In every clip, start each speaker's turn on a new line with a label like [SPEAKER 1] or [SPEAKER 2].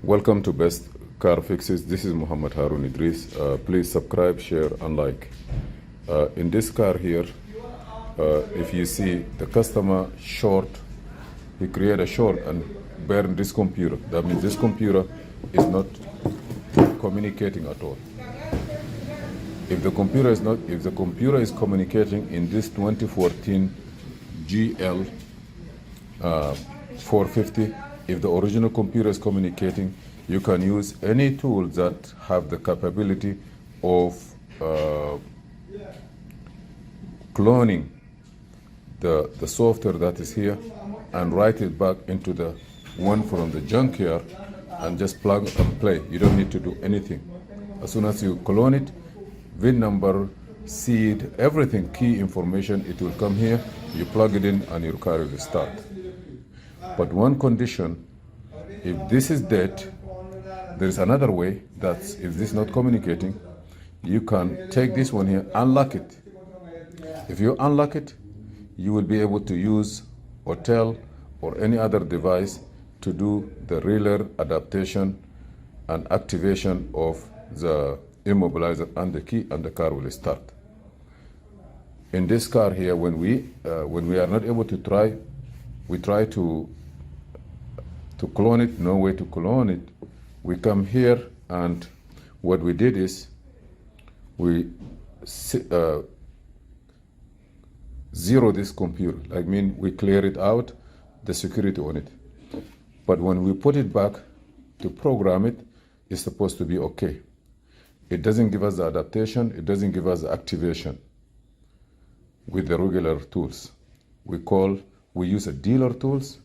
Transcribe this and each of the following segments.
[SPEAKER 1] Welcome to Best Car Fixes. This is Muhammad Harun Idris. Please subscribe, share, and like. In this car here, if you see the customer short, he create a short and burn this computer. That means this computer is not communicating at all. If the computer is communicating in this 2014 GL450, if the original computer is communicating, you can use any tool that have the capability of cloning the software that is here and write it back into the one from the junkyard and just plug and play. You don't need to do anything. As soon as you clone it, VIN number, seed, everything, key information, it will come here. You plug it in and your car will start. But one condition, if this is dead, there is another way that if this is not communicating, you can take this one here, unlock it. If you unlock it, you will be able to use Autel or any other device to do the relay adaptation and activation of the immobilizer and the key, and the car will start. In this car here, when we are not able to try, we try to clone it, no way to clone it. We come here, and what we did is we zero this computer. I mean, we clear it out, the security on it. But when we put it back to program it, it's supposed to be okay. It doesn't give us the adaptation, it doesn't give us the activation with the regular tools. We use a dealer tools.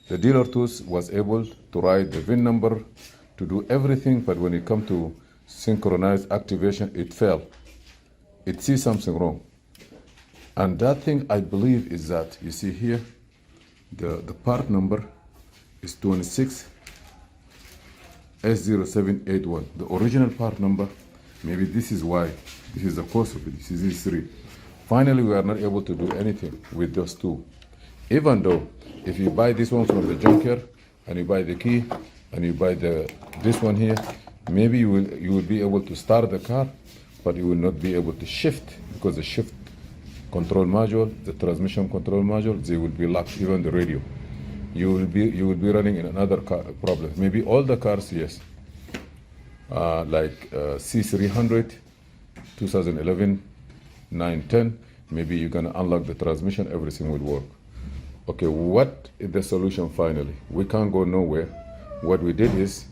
[SPEAKER 1] The dealer tools was able to write the VIN number, to do everything, but when it comes to synchronized activation, it failed. It sees something wrong. And that thing, I believe, is that, you see here, the part number is 26S0781. The original part number, maybe this is why, this is the cause of it, this is these three. Finally, we are not able to do anything with those two. Even though, if you buy this one from the junkyard, and you buy the key, and you buy this one here, maybe you will be able to start the car, but you will not be able to shift, because the shift control module, the transmission control module, they will be locked, even the radio. You will be running in another car problem. Maybe all the cars, yes, like C300, 2011, 910. Maybe you're gonna unlock the transmission, everything will work. Okay, what is the solution finally? We can't go nowhere. What we did is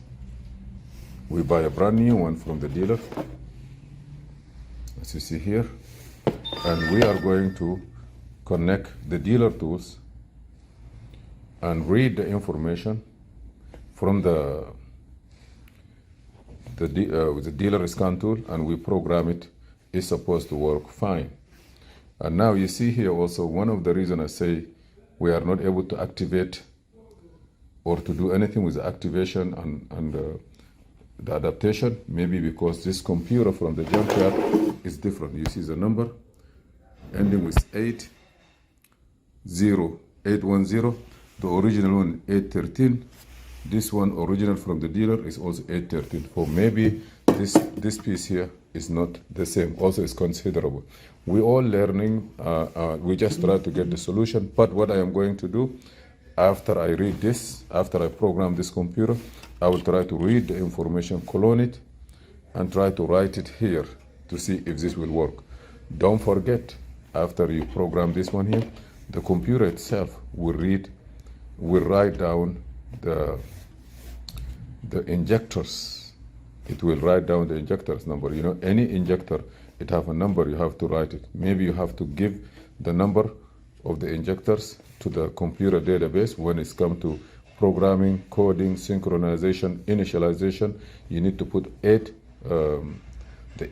[SPEAKER 1] we buy a brand new one from the dealer, as you see here, and we are going to connect the dealer tools and read the information from the dealer scan tool, and we program it. It's supposed to work fine. And now you see here also one of the reasons I say we are not able to activate or to do anything with the activation and the adaptation, maybe because this computer from the junkyard is different. You see the number ending with 80810. The original one 813. This one original from the dealer is also 813. So maybe this piece here is not the same. Also, it's considerable. We all learning. We just try to get the solution. But what I am going to do, after I read this, after I program this computer, I will try to read the information, clone it, and try to write it here to see if this will work. Don't forget, after you program this one here, the computer itself will write down the injectors. It will write down the injectors number. You know, any injector, it have a number, you have to write it. Maybe you have to give the number of the injectors to the computer database when it's come to programming, coding, synchronization, initialization. You need to put the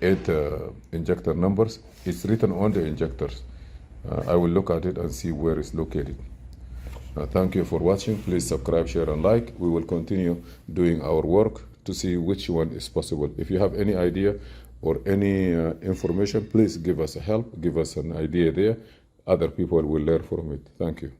[SPEAKER 1] eight injector numbers. It's written on the injectors. I will look at it and see where it's located. Thank you for watching. Please subscribe, share, and like. We will continue doing our work to see which one is possible. If you have any idea or any information, please give us a help, give us an idea there. Other people will learn from it. Thank you.